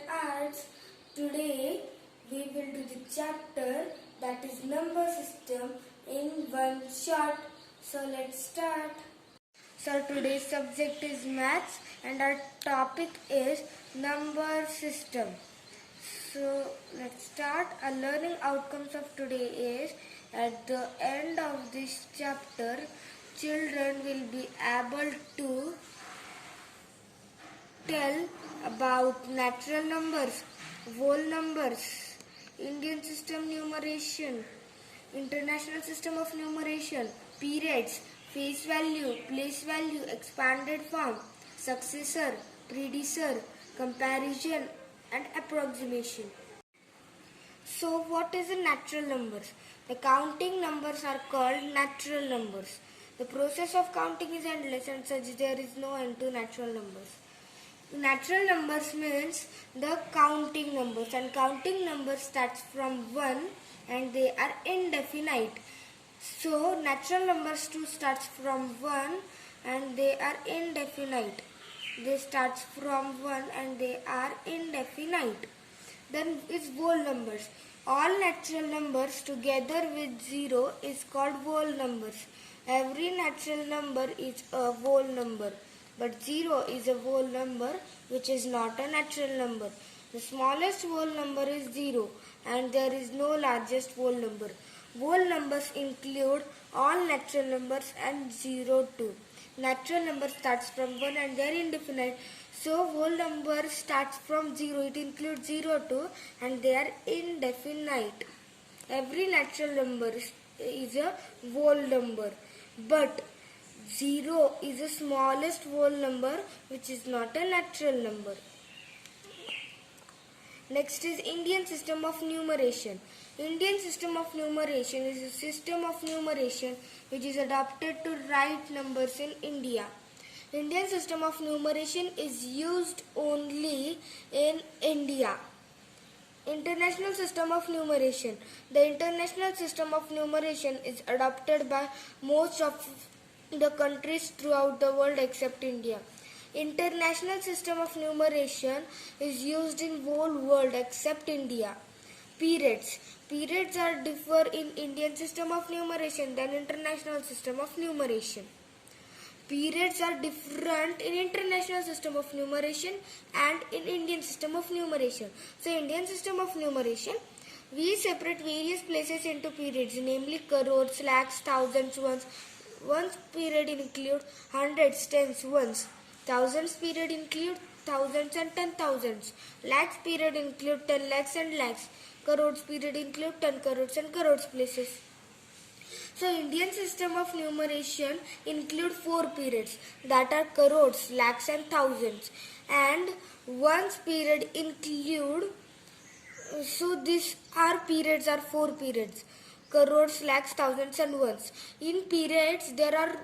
and Arts. Today we will do the chapter that is number system in one shot. So let's start. So today's subject is maths and our topic is number system. So let's start. Our learning outcomes of today is at the end of this chapter, children will be able to tell about natural numbers, whole numbers, Indian system numeration, international system of numeration, periods, face value, place value, expanded form, successor, predecessor, comparison and approximation. So what is the natural numbers? The counting numbers are called natural numbers. The process of counting is endless and such there is no end to natural numbers. Natural numbers means the counting numbers, and counting numbers starts from 1 and they are indefinite. So natural numbers too starts from 1 and they are indefinite. They starts from 1 and they are indefinite. Then is whole numbers. All natural numbers together with 0 is called whole numbers. Every natural number is a whole number. But 0 is a whole number which is not a natural number. The smallest whole number is 0 and there is no largest whole number. Whole numbers include all natural numbers and 0 too. Natural number starts from 1 and they are indefinite. So whole number starts from 0. It includes 0 too and they are indefinite. Every natural number is a whole number. But 0 is the smallest whole number which is not a natural number. Next is Indian system of numeration. Indian system of numeration is a system of numeration which is adopted to write numbers in India. Indian system of numeration is used only in India. International system of numeration. The international system of numeration is adopted by most of the countries throughout the world except India. International system of numeration is used in whole world except India. Periods. Periods are differ in Indian system of numeration than international system of numeration. Periods are different in international system of numeration and in Indian system of numeration. So Indian system of numeration, we separate various places into periods, namely crores, lakhs, thousands, ones. Ones period include hundreds, tens, ones. Thousands period include thousands and 10,000s. Lakhs period include 10 lakhs and lakhs. Crores period include 10 crores and crores places. So Indian system of numeration include 4 periods that are crores, lakhs and thousands. And ones period include, so these are periods are 4 periods. Crores, lakhs, thousands and ones. In periods they are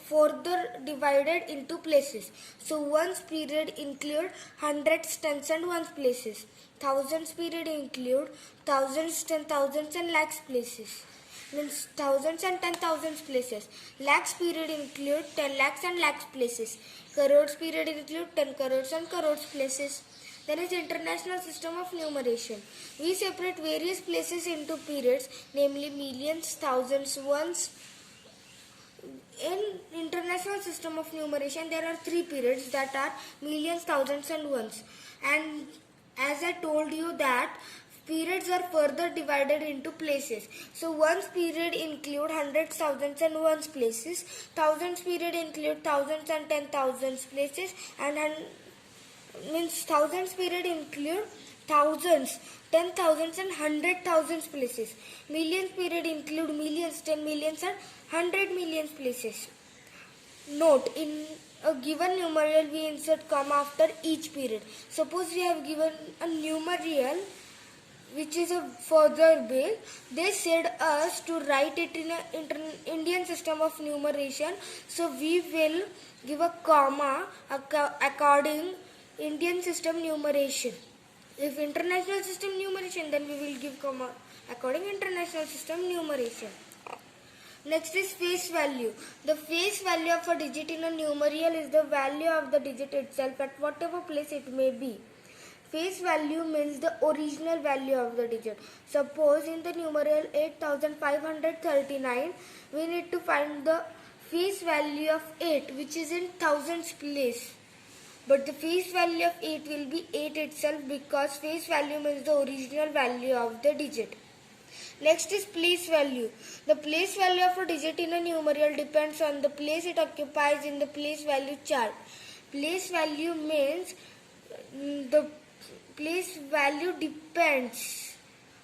further divided into places. So ones period include hundreds, tens and ones places. Thousands period include thousands, 10,000s and lakhs places. Means thousands and 10,000s places. Lakhs period include 10 lakhs and lakhs places. Crores period include 10 crores and crores places. There is international system of numeration. We separate various places into periods, namely millions, thousands, ones. In international system of numeration, there are 3 periods that are millions, thousands and ones. And as I told you that periods are further divided into places. So ones period include hundreds, thousands and ones places. Thousands period include thousands and 10,000s places. And means thousands period include thousands, 10,000s and 100,000s places. Millions period include millions, 10 millions and 100 millions places. Note, in a given numeral we insert comma after each period. Suppose we have given a numeral which is a further base. They said us to write it in an Indian system of numeration. So we will give a comma according Indian system numeration. If international system numeration, then we will give comma according international system numeration. Next is face value. The face value of a digit in a numeral is the value of the digit itself at whatever place it may be. Face value means the original value of the digit. Suppose in the numeral 8539, we need to find the face value of 8, which is in thousands place. But the face value of 8 will be 8 itself, because face value means the original value of the digit. Next is place value. The place value of a digit in a numeral depends on the place it occupies in the place value chart. Place value means the place value depends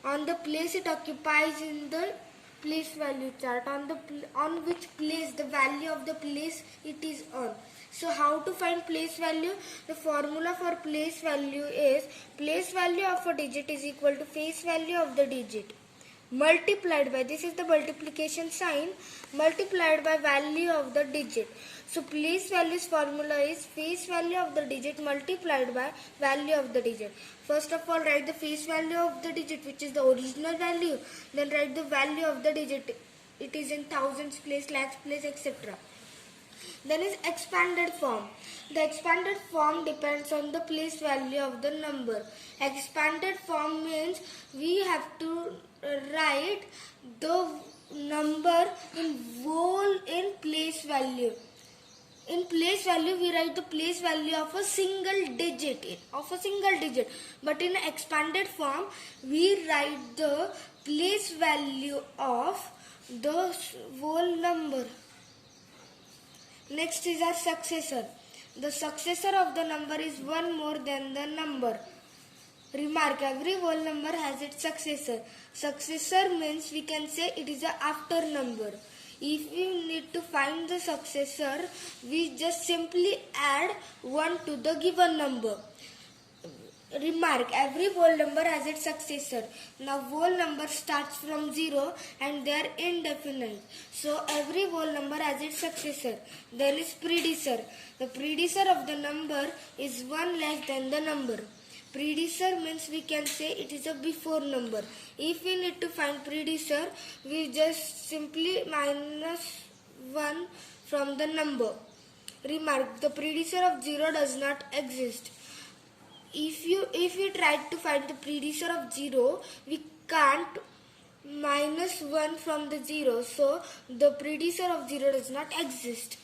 on the place it occupies in the place value chart, on which place, the value of the place it is on. So how to find place value? The formula for place value is place value of a digit is equal to face value of the digit multiplied by, this is the multiplication sign, multiplied by value of the digit. So place value's formula is face value of the digit multiplied by value of the digit. First of all, write the face value of the digit, which is the original value. Then write the value of the digit. It is in thousands place, lakhs place, etc. Then is expanded form. The expanded form depends on the place value of the number. Expanded form means we have to write the number in whole in place value. In place value, we write the place value of a single digit. But in expanded form, we write the place value of the whole number. Next is our successor. The successor of the number is one more than the number. Remark, every whole number has its successor. Successor means we can say it is a after number. If we need to find the successor, we just simply add 1 to the given number. Remark, every whole number has its successor. Now whole number starts from 0 and they are indefinite. So every whole number has its successor. Then is predecessor. The predecessor of the number is 1 less than the number. Predecessor means we can say it is a before number. If we need to find predecessor, we just simply minus 1 from the number. Remark, the predecessor of 0 does not exist. If we try to find the predecessor of 0, we can't minus 1 from the 0. So the predecessor of 0 does not exist.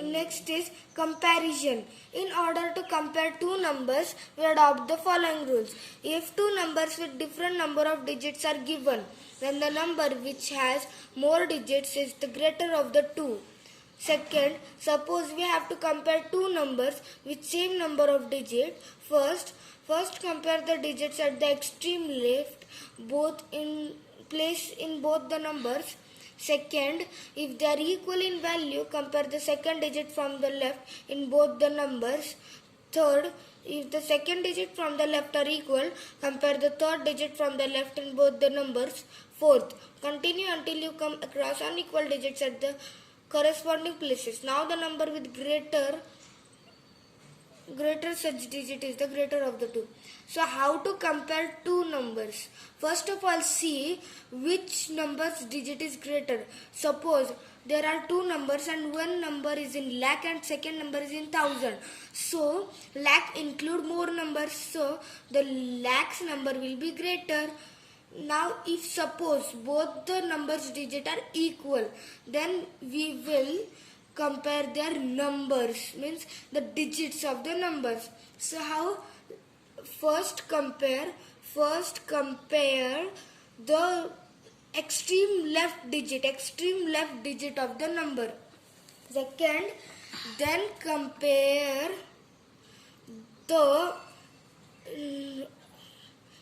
Next is comparison. In order to compare two numbers, we adopt the following rules. If two numbers with different number of digits are given, then the number which has more digits is the greater of the two. Second, suppose we have to compare two numbers with same number of digits. First compare the digits at the extreme left, both in place in both the numbers. Second, if they are equal in value, compare the second digit from the left in both the numbers. Third, if the second digit from the left are equal, compare the third digit from the left in both the numbers. Fourth, continue until you come across unequal digits at the corresponding places. Now the number with greater such digit is the greater of the two. So how to compare two numbers? First of all, see which number's digit is greater. Suppose there are two numbers and one number is in lakh and second number is in thousand. So lakh include more numbers, so the lakhs number will be greater. Now if suppose both the numbers digit are equal, then we will compare their numbers, means the digits of the numbers. So how? First compare the extreme left digit of the number. Second, then compare the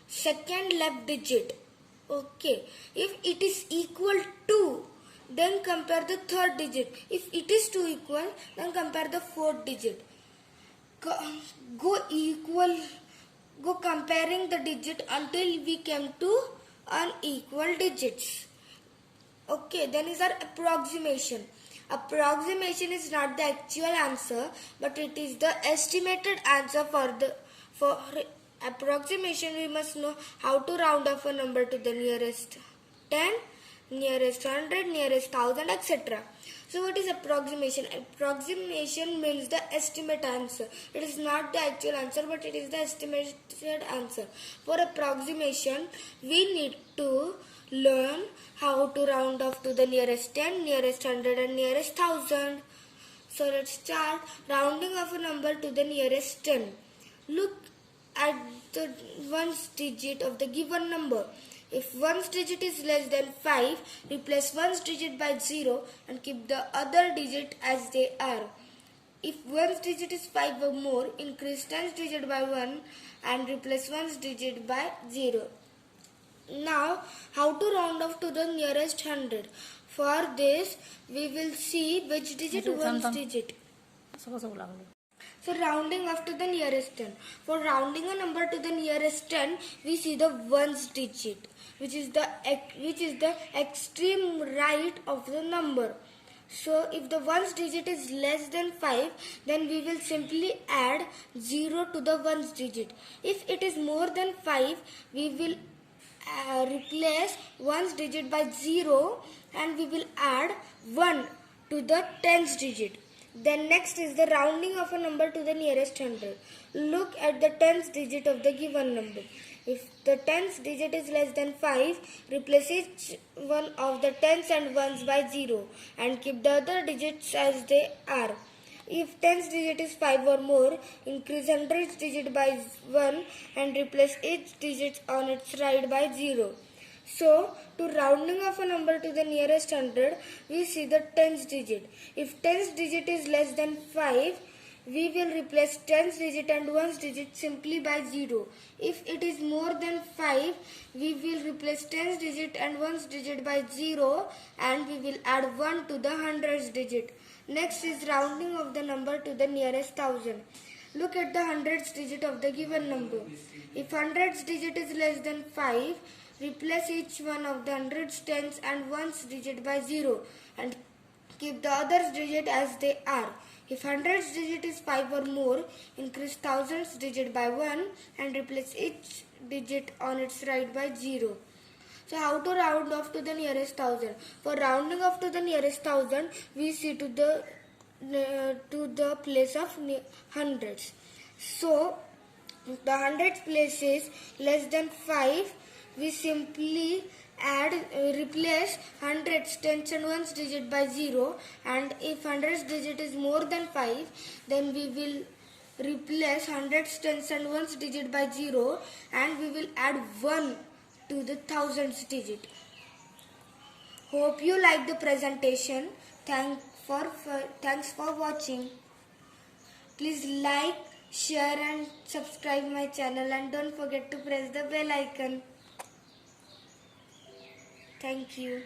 second left digit. Okay, if it is equal to, then compare the third digit. If it is 2 equal, then compare the fourth digit. Go comparing the digit until we came to unequal digits. Okay, then is our approximation. Approximation is not the actual answer, but it is the estimated answer. For approximation, we must know how to round off a number to the nearest 10, nearest 100, nearest 1000, etc. So what is approximation? Approximation means the estimate answer. It is not the actual answer, but it is the estimated answer. For approximation, we need to learn how to round off to the nearest 10, nearest 100 and nearest 1000. So let's start rounding off a number to the nearest 10. Look at the ones digit of the given number. If one's digit is less than 5, replace one's digit by 0 and keep the other digit as they are. If one's digit is 5 or more, increase 10's digit by 1 and replace one's digit by 0. Now, how to round off to the nearest 100? For this, we will see which digit one's digit. So rounding off to the nearest 10. For rounding a number to the nearest 10, we see the ones digit, which is the extreme right of the number. So if the ones digit is less than 5, then we will simply add 0 to the ones digit. If it is more than 5, we will replace ones digit by 0 and we will add 1 to the tens digit. Then next is the rounding of a number to the nearest 100. Look at the tens digit of the given number. If the tens digit is less than 5, replace each one of the tens and ones by 0 and keep the other digits as they are. If tens digit is 5 or more, increase hundreds digit by 1 and replace each digit on its right by 0. So, to rounding off a number to the nearest 100, we see the tens digit. If tens digit is less than 5, we will replace tens digit and ones digit simply by 0. If it is more than 5, we will replace tens digit and ones digit by 0 and we will add 1 to the hundreds digit. Next is rounding of the number to the nearest 1000. Look at the hundreds digit of the given number. If hundreds digit is less than 5, replace each one of the hundreds, tens and ones digit by 0 and keep the others digit as they are. If hundreds digit is 5 or more, increase thousands digit by 1 and replace each digit on its right by 0. So how to round off to the nearest 1000? For rounding off to the nearest 1000, we see to the place of hundreds. So the hundreds place is less than 5. We simply replace hundreds, tens and ones digit by 0, and if hundreds digit is more than 5, then we will replace hundreds, tens and ones digit by 0 and we will add 1 to the thousands digit. Hope you like the presentation. Thanks for watching. Please like, share and subscribe my channel and don't forget to press the bell icon. Thank you.